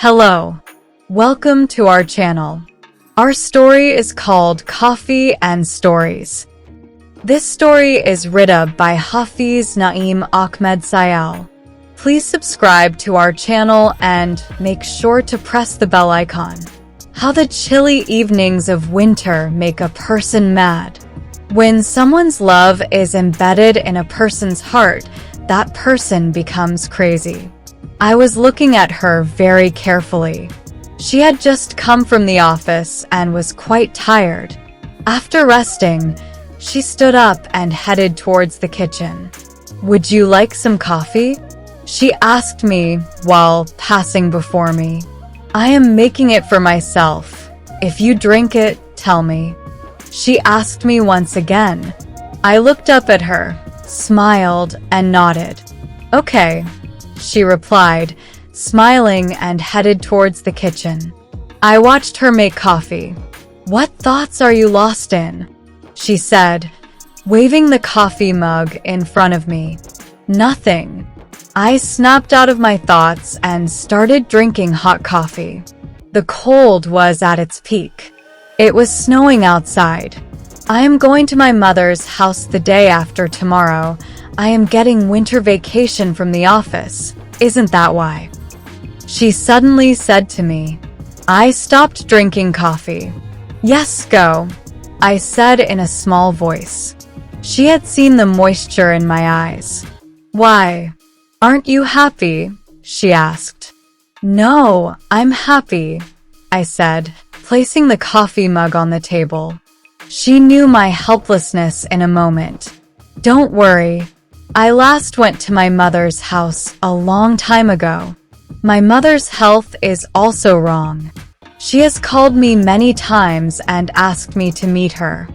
Hello. Welcome to our channel. Our story is called Coffee and Stories. This story is written by Hafiz Naeem Ahmed Sayal. Please subscribe to our channel and make sure to press the bell icon. How the chilly evenings of winter make a person mad. When someone's love is embedded in a person's heart, that person becomes crazy. I was looking at her very carefully. She had just come from the office and was quite tired. After resting, she stood up and headed towards the kitchen. "Would you like some coffee?" she asked me while passing before me. "I am making it for myself. If you drink it, tell me," she asked me once again. I looked up at her, smiled, and nodded. "Okay," she replied, smiling and headed towards the kitchen. I watched her make coffee. "What thoughts are you lost in?" she said, waving the coffee mug in front of me. "Nothing." I snapped out of my thoughts and started drinking hot coffee. The cold was at its peak. It was snowing outside. "I am going to my mother's house the day after tomorrow. I am getting winter vacation from the office. Isn't that why?" she suddenly said to me. I stopped drinking coffee. "Yes, go," I said in a small voice. She had seen the moisture in my eyes. "Why? Aren't you happy?" she asked. "No, I'm happy," I said, placing the coffee mug on the table. She knew my helplessness in a moment. "Don't worry. I last went to my mother's house a long time ago. My mother's health is also wrong. She has called me many times and asked me to meet her.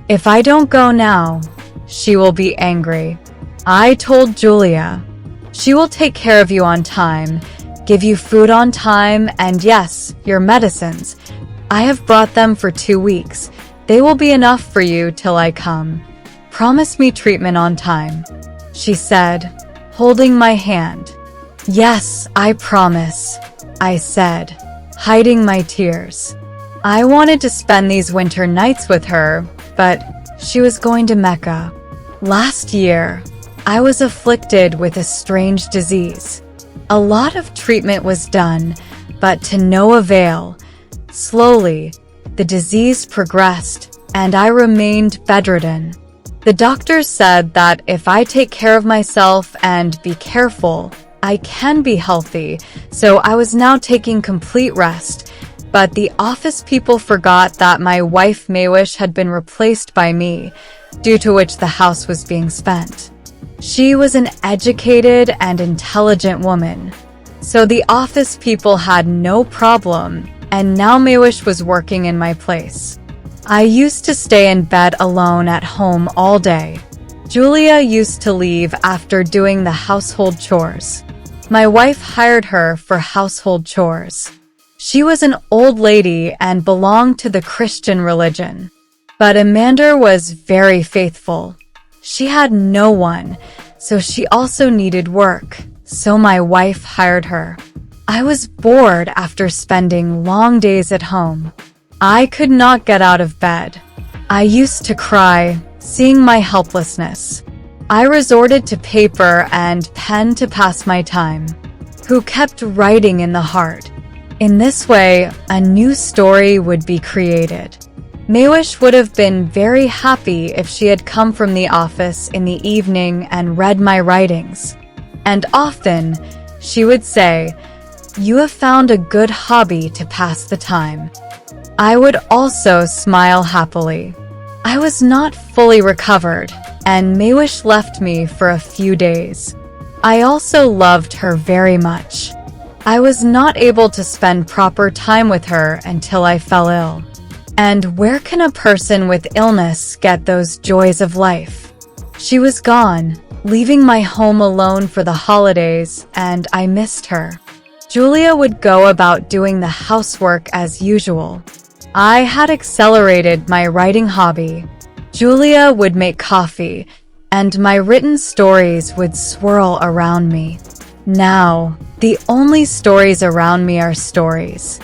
If I don't go now, she will be angry." I told Julia. "She will take care of you on time, give you food on time, and yes, your medicines. I have brought them for 2 weeks. They will be enough for you till I come. Promise me treatment on time," she said, holding my hand. "Yes, I promise," I said, hiding my tears. I wanted to spend these winter nights with her, but she was going to Mecca. Last year, I was afflicted with a strange disease. A lot of treatment was done, but to no avail. Slowly, the disease progressed, and I remained bedridden. The doctors said that if I take care of myself and be careful, I can be healthy, so I was now taking complete rest. But the office people forgot that my wife Maywish had been replaced by me, due to which the house was being spent. She was an educated and intelligent woman, so the office people had no problem, and now Maywish was working in my place. I used to stay in bed alone at home all day. Julia used to leave after doing the household chores. My wife hired her for household chores. She was an old lady and belonged to the Christian religion. But Amanda was very faithful. She had no one, so she also needed work, so my wife hired her. I was bored after spending long days at home. I could not get out of bed. I used to cry, seeing my helplessness. I resorted to paper and pen to pass my time. Who kept writing in the heart. In this way, a new story would be created. Maywish would have been very happy if she had come from the office in the evening and read my writings. And often, she would say, "You have found a good hobby to pass the time." I would also smile happily. I was not fully recovered, and Maywish left me for a few days. I also loved her very much. I was not able to spend proper time with her until I fell ill. And where can a person with illness get those joys of life? She was gone, leaving my home alone for the holidays, and I missed her. Julia would go about doing the housework as usual. I had accelerated my writing hobby. Julia would make coffee, and my written stories would swirl around me. Now, The only stories around me are stories.